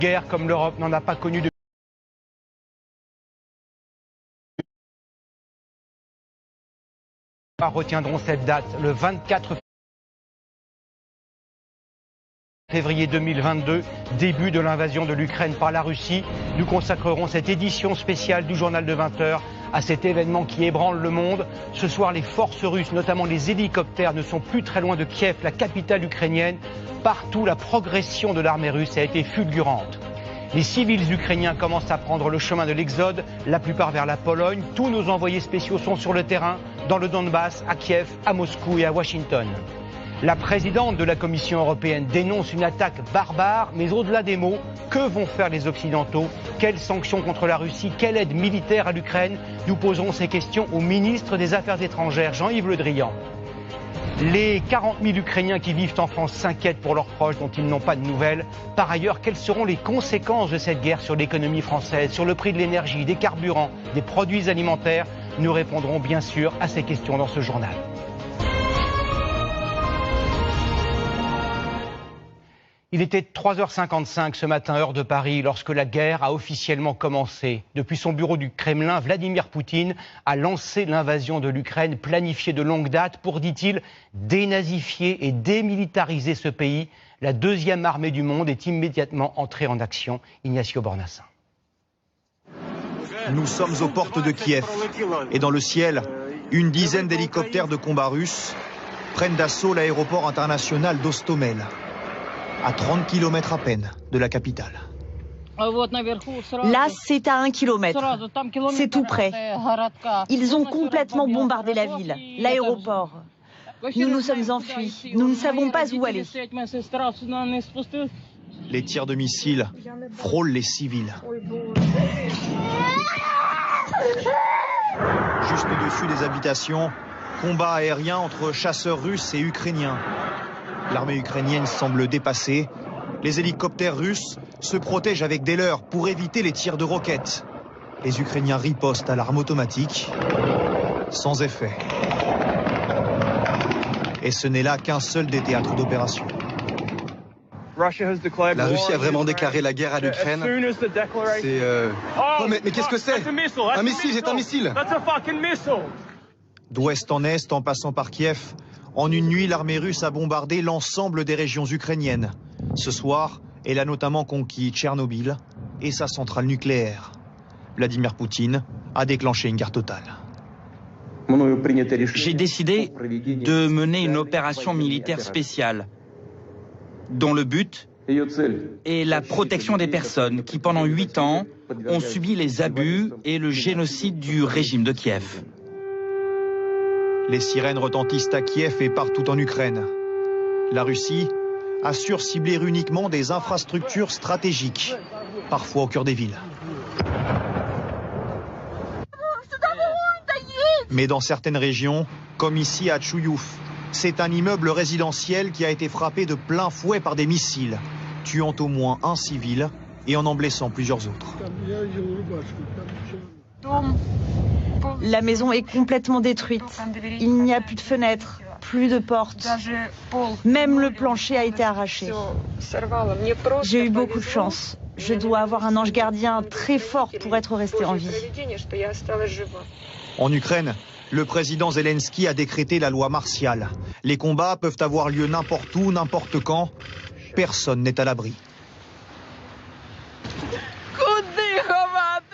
Guerre comme l'Europe n'en a pas connu depuis. Retiendront cette date, le 24 février 2022, début de l'invasion de l'Ukraine par la Russie. Nous consacrerons cette édition spéciale du journal de 20 h à cet événement qui ébranle le monde. Ce soir, les forces russes, notamment les hélicoptères, ne sont plus très loin de Kiev, la capitale ukrainienne. Partout, la progression de l'armée russe a été fulgurante. Les civils ukrainiens commencent à prendre le chemin de l'exode, la plupart vers la Pologne. Tous nos envoyés spéciaux sont sur le terrain, dans le Donbass, à Kiev, à Moscou et à Washington. La présidente de la Commission européenne dénonce une attaque barbare, mais au-delà des mots, que vont faire les Occidentaux? Quelles sanctions contre la Russie? Quelle aide militaire à l'Ukraine? Nous poserons ces questions au ministre des Affaires étrangères, Jean-Yves Le Drian. Les 40 000 Ukrainiens qui vivent en France s'inquiètent pour leurs proches dont ils n'ont pas de nouvelles. Par ailleurs, quelles seront les conséquences de cette guerre sur l'économie française, sur le prix de l'énergie, des carburants, des produits alimentaires? Nous répondrons bien sûr à ces questions dans ce journal. Il était 3h55 ce matin, heure de Paris, lorsque la guerre a officiellement commencé. Depuis son bureau du Kremlin, Vladimir Poutine a lancé l'invasion de l'Ukraine, planifiée de longue date pour, dit-il, dénazifier et démilitariser ce pays. La deuxième armée du monde est immédiatement entrée en action. Ignacio Bornassin. Nous sommes aux portes de Kiev. Et dans le ciel, une dizaine d'hélicoptères de combat russes prennent d'assaut l'aéroport international d'Hostomel, à 30 km à peine de la capitale. Là, c'est à 1 km. C'est tout près. Ils ont complètement bombardé la ville, l'aéroport. Nous nous sommes enfuis. Nous ne savons pas où aller. Les tirs de missiles frôlent les civils. Juste au-dessus des habitations, combat aérien entre chasseurs russes et ukrainiens. L'armée ukrainienne semble dépassée. Les hélicoptères russes se protègent avec des leurres pour éviter les tirs de roquettes. Les Ukrainiens ripostent à l'arme automatique, sans effet. Et ce n'est là qu'un seul des théâtres d'opération. La Russie a vraiment déclaré la guerre à l'Ukraine. C'est... Oh, mais qu'est-ce que c'est? Un missile, c'est un missile. D'ouest en est, en passant par Kiev, en une nuit, l'armée russe a bombardé l'ensemble des régions ukrainiennes. Ce soir, elle a notamment conquis Tchernobyl et sa centrale nucléaire. Vladimir Poutine a déclenché une guerre totale. J'ai décidé de mener une opération militaire spéciale, dont le but est la protection des personnes qui, pendant 8 ans, ont subi les abus et le génocide du régime de Kiev. Les sirènes retentissent à Kiev et partout en Ukraine. La Russie assure cibler uniquement des infrastructures stratégiques, parfois au cœur des villes. Mais dans certaines régions, comme ici à Tchouyouf, c'est un immeuble résidentiel qui a été frappé de plein fouet par des missiles, tuant au moins un civil et en blessant plusieurs autres. La maison est complètement détruite. Il n'y a plus de fenêtres, plus de portes. Même le plancher a été arraché. J'ai eu beaucoup de chance. Je dois avoir un ange gardien très fort pour être resté en vie. En Ukraine, le président Zelensky a décrété la loi martiale. Les combats peuvent avoir lieu n'importe où, n'importe quand. Personne n'est à l'abri.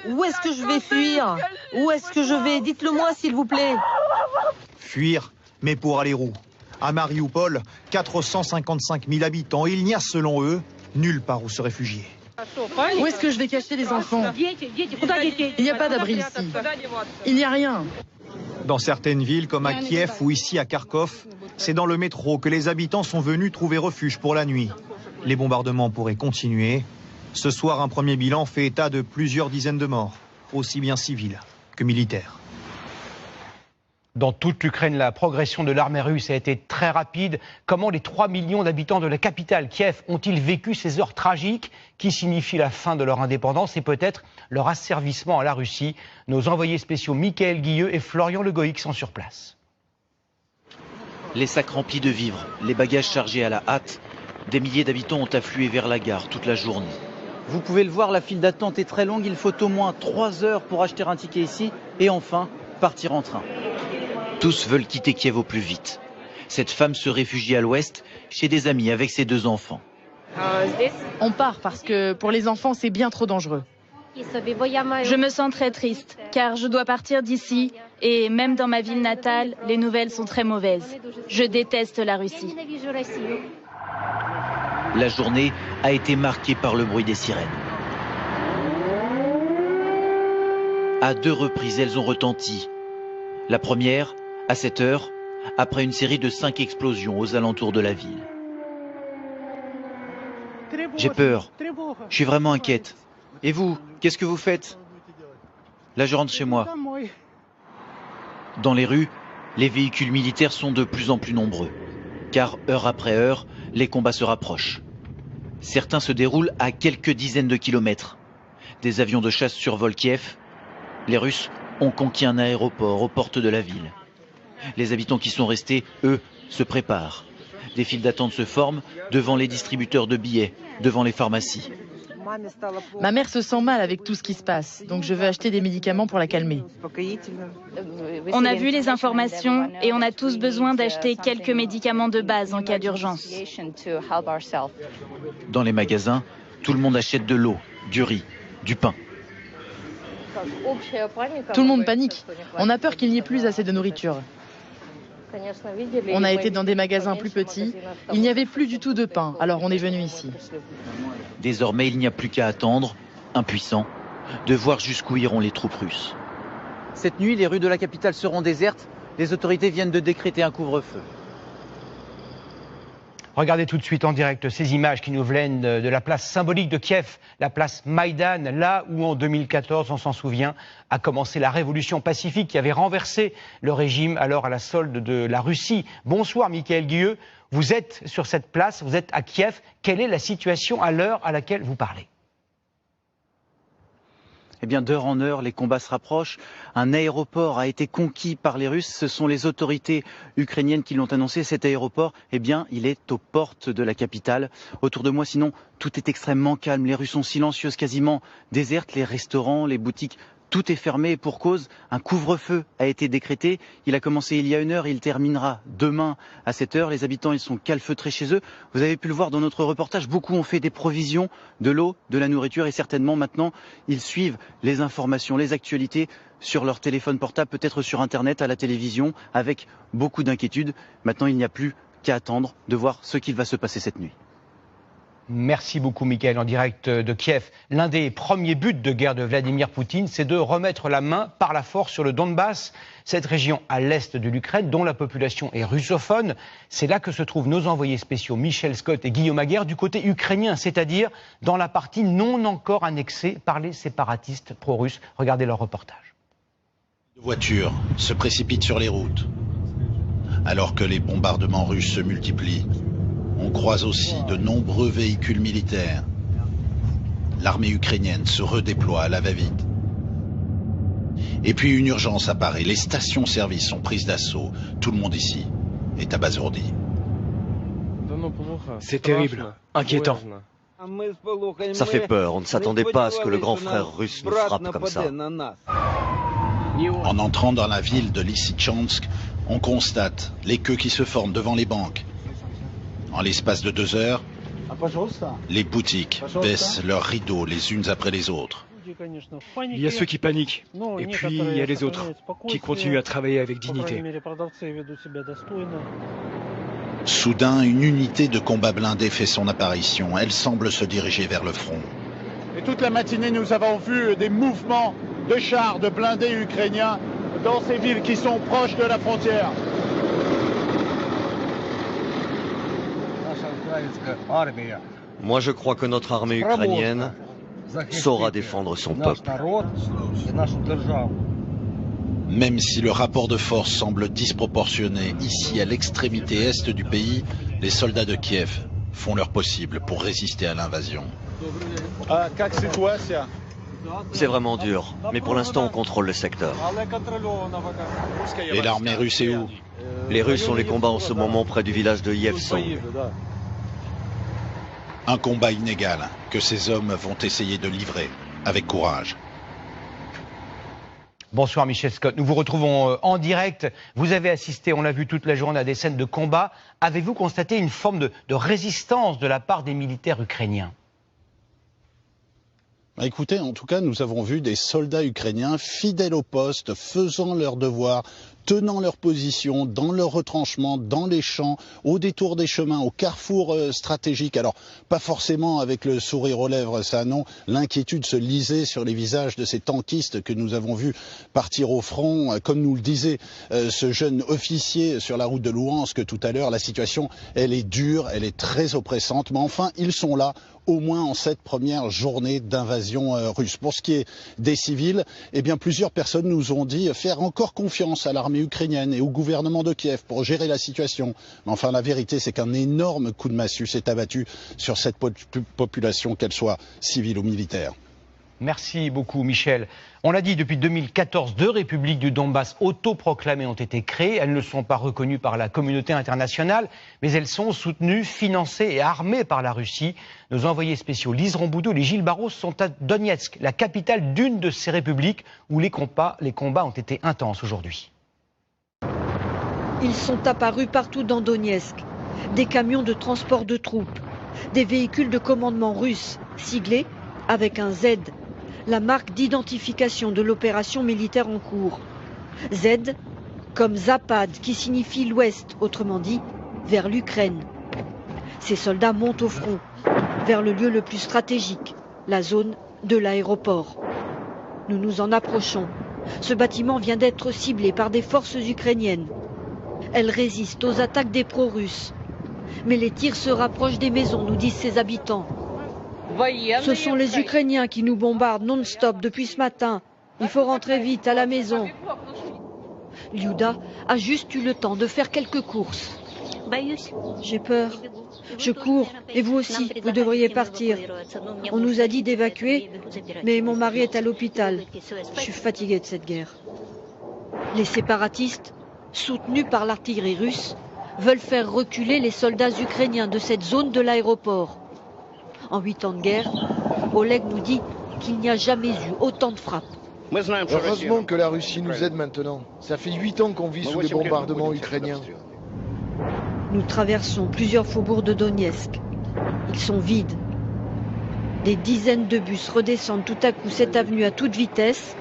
Où est-ce que je vais fuir? Où est-ce que je vais? Dites-le-moi, s'il vous plaît. Fuir, mais pour aller où? À Mariupol, 455 000 habitants. Il n'y a, selon eux, nulle part où se réfugier. Où est-ce que je vais cacher les enfants? Il n'y a pas d'abri ici. Il n'y a rien. Dans certaines villes, comme à Kiev ou ici à Kharkov, c'est dans le métro que les habitants sont venus trouver refuge pour la nuit. Les bombardements pourraient continuer. Ce soir, un premier bilan fait état de plusieurs dizaines de morts, aussi bien civils que militaires. Dans toute l'Ukraine, la progression de l'armée russe a été très rapide. Comment les 3 millions d'habitants de la capitale, Kiev, ont-ils vécu ces heures tragiques qui signifient la fin de leur indépendance et peut-être leur asservissement à la Russie? Nos envoyés spéciaux Mickaël Guilleux et Florian Le Goïc sont sur place. Les sacs remplis de vivres, les bagages chargés à la hâte, des milliers d'habitants ont afflué vers la gare toute la journée. Vous pouvez le voir, la file d'attente est très longue. Il faut au moins 3 heures pour acheter un ticket ici et enfin partir en train. Tous veulent quitter Kiev au plus vite. Cette femme se réfugie à l'ouest, chez des amis avec ses 2 enfants. On part parce que pour les enfants, c'est bien trop dangereux. Je me sens très triste, car je dois partir d'ici. Et même dans ma ville natale, les nouvelles sont très mauvaises. Je déteste la Russie. La journée a été marquée par le bruit des sirènes. À 2 reprises, elles ont retenti. La première, à 7 heures, après une série de 5 explosions aux alentours de la ville. J'ai peur. Je suis vraiment inquiète. Et vous, qu'est-ce que vous faites? Là, je rentre chez moi. Dans les rues, les véhicules militaires sont de plus en plus nombreux. Car heure après heure, les combats se rapprochent. Certains se déroulent à quelques dizaines de kilomètres. Des avions de chasse survolent Kiev. Les Russes ont conquis un aéroport aux portes de la ville. Les habitants qui sont restés, eux, se préparent. Des files d'attente se forment devant les distributeurs de billets, devant les pharmacies. Ma mère se sent mal avec tout ce qui se passe, donc je veux acheter des médicaments pour la calmer. On a vu les informations et on a tous besoin d'acheter quelques médicaments de base en cas d'urgence. Dans les magasins, tout le monde achète de l'eau, du riz, du pain. Tout le monde panique. On a peur qu'il n'y ait plus assez de nourriture. On a été dans des magasins plus petits. Il n'y avait plus du tout de pain, alors on est venu ici. Désormais, il n'y a plus qu'à attendre, impuissant, de voir jusqu'où iront les troupes russes. Cette nuit, les rues de la capitale seront désertes. Les autorités viennent de décréter un couvre-feu. Regardez tout de suite en direct ces images qui nous viennent de la place symbolique de Kiev, la place Maïdan, là où en 2014, on s'en souvient, a commencé la révolution pacifique qui avait renversé le régime alors à la solde de la Russie. Bonsoir Michael Guilleux, vous êtes sur cette place, vous êtes à Kiev. Quelle est la situation à l'heure à laquelle vous parlez ? Eh bien, d'heure en heure, les combats se rapprochent. Un aéroport a été conquis par les Russes. Ce sont les autorités ukrainiennes qui l'ont annoncé. Cet aéroport, eh bien, il est aux portes de la capitale. Autour de moi, sinon, tout est extrêmement calme. Les rues sont silencieuses, quasiment désertes. Les restaurants, les boutiques, tout est fermé. Et pour cause, un couvre-feu a été décrété. Il a commencé il y a 1 heure et il terminera demain à 7 heures. Les habitants, ils sont calfeutrés chez eux. Vous avez pu le voir dans notre reportage. Beaucoup ont fait des provisions, de l'eau, de la nourriture et certainement maintenant, ils suivent les informations, les actualités sur leur téléphone portable, peut-être sur Internet, à la télévision, avec beaucoup d'inquiétude. Maintenant, il n'y a plus qu'à attendre de voir ce qu'il va se passer cette nuit. Merci beaucoup Michael, en direct de Kiev. L'un des premiers buts de guerre de Vladimir Poutine, c'est de remettre la main par la force sur le Donbass, cette région à l'est de l'Ukraine dont la population est russophone. C'est là que se trouvent nos envoyés spéciaux Michel Scott et Guillaume Aguerre du côté ukrainien, c'est-à-dire dans la partie non encore annexée par les séparatistes pro-russes. Regardez leur reportage. Les voitures se précipitent sur les routes alors que les bombardements russes se multiplient. On croise aussi de nombreux véhicules militaires. L'armée ukrainienne se redéploie à la va-vite. Et puis une urgence apparaît. Les stations-service sont prises d'assaut. Tout le monde ici est abasourdi. C'est terrible, inquiétant. Ça fait peur. On ne s'attendait pas à ce que le grand frère russe nous frappe comme ça. En entrant dans la ville de Lysychansk, on constate les queues qui se forment devant les banques. En l'espace de 2 heures, les boutiques baissent leurs rideaux les unes après les autres. Il y a ceux qui paniquent, et puis il y a les autres, qui continuent à travailler avec dignité. Soudain, une unité de combat blindé fait son apparition. Elle semble se diriger vers le front. Et toute la matinée, nous avons vu des mouvements de chars, de blindés ukrainiens dans ces villes qui sont proches de la frontière. Moi, je crois que notre armée ukrainienne saura défendre son peuple. Même si le rapport de force semble disproportionné ici à l'extrémité est du pays, les soldats de Kiev font leur possible pour résister à l'invasion. C'est vraiment dur, mais pour l'instant on contrôle le secteur. Et l'armée russe est où? Les Russes ont les combats en ce moment près du village de Yevson. Un combat inégal que ces hommes vont essayer de livrer avec courage. Bonsoir Michel Scott, nous vous retrouvons en direct. Vous avez assisté, on l'a vu toute la journée, à des scènes de combat. Avez-vous constaté une forme de résistance de la part des militaires ukrainiens ? Écoutez, en tout cas, nous avons vu des soldats ukrainiens fidèles au poste, faisant leur devoir, tenant leur position dans leurs retranchements, dans les champs, au détour des chemins, au carrefour stratégique. Alors, pas forcément avec le sourire aux lèvres, ça non. L'inquiétude se lisait sur les visages de ces tankistes que nous avons vus partir au front. Comme nous le disait ce jeune officier sur la route de Louhansk tout à l'heure, la situation, elle est dure, elle est très oppressante. Mais enfin, ils sont là, au moins en cette première journée d'invasion russe. Pour ce qui est des civils, eh bien, plusieurs personnes nous ont dit faire encore confiance à l'armée ukrainienne et au gouvernement de Kiev pour gérer la situation. Mais enfin, la vérité, c'est qu'un énorme coup de massue s'est abattu sur cette population, qu'elle soit civile ou militaire. Merci beaucoup Michel. On l'a dit, depuis 2014, 2 républiques du Donbass autoproclamées ont été créées. Elles ne sont pas reconnues par la communauté internationale, mais elles sont soutenues, financées et armées par la Russie. Nos envoyés spéciaux Lise Romboudou et Gilles Barros sont à Donetsk, la capitale d'une de ces républiques où les combats ont été intenses aujourd'hui. Ils sont apparus partout dans Donetsk. Des camions de transport de troupes, des véhicules de commandement russes, siglés avec un Z, la marque d'identification de l'opération militaire en cours. Z comme Zapad, qui signifie l'Ouest, autrement dit, vers l'Ukraine. Ces soldats montent au front, vers le lieu le plus stratégique, la zone de l'aéroport. Nous nous en approchons. Ce bâtiment vient d'être ciblé par des forces ukrainiennes. Elles résistent aux attaques des pro-russes. Mais les tirs se rapprochent des maisons, nous disent ses habitants. Ce sont les Ukrainiens qui nous bombardent non-stop depuis ce matin. Il faut rentrer vite à la maison. Liuda a juste eu le temps de faire quelques courses. J'ai peur. Je cours. Et vous aussi, vous devriez partir. On nous a dit d'évacuer, mais mon mari est à l'hôpital. Je suis fatiguée de cette guerre. Les séparatistes, soutenus par l'artillerie russe, veulent faire reculer les soldats ukrainiens de cette zone de l'aéroport. En 8 ans de guerre, Oleg nous dit qu'il n'y a jamais eu autant de frappes. Heureusement que la Russie nous aide maintenant. Ça fait 8 ans qu'on vit sous les bombardements ukrainiens. Nous traversons plusieurs faubourgs de Donetsk. Ils sont vides. Des dizaines de bus redescendent tout à coup cette avenue à toute vitesse.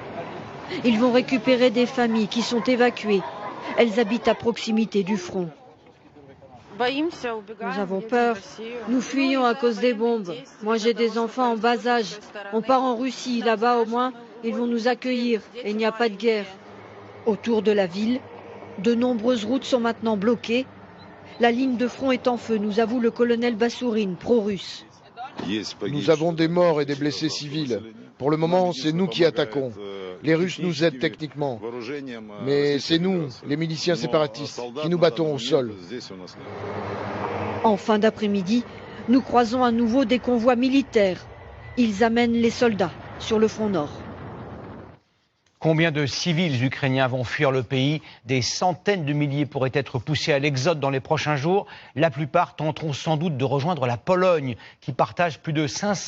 Ils vont récupérer des familles qui sont évacuées. Elles habitent à proximité du front. Nous avons peur. Nous fuyons à cause des bombes. Moi, j'ai des enfants en bas âge. On part en Russie. Là-bas, au moins, ils vont nous accueillir. Et il n'y a pas de guerre. Autour de la ville, de nombreuses routes sont maintenant bloquées. La ligne de front est en feu, nous avoue le colonel Bassourine, pro-russe. Nous avons des morts et des blessés civils. Pour le moment, c'est nous qui attaquons. Les Russes nous aident techniquement. Mais c'est nous, les miliciens séparatistes, qui nous battons au sol. En fin d'après-midi, nous croisons à nouveau des convois militaires. Ils amènent les soldats sur le front nord. Combien de civils ukrainiens vont fuir le pays? Des centaines de milliers pourraient être poussés à l'exode dans les prochains jours. La plupart tenteront sans doute de rejoindre la Pologne, qui partage plus de 500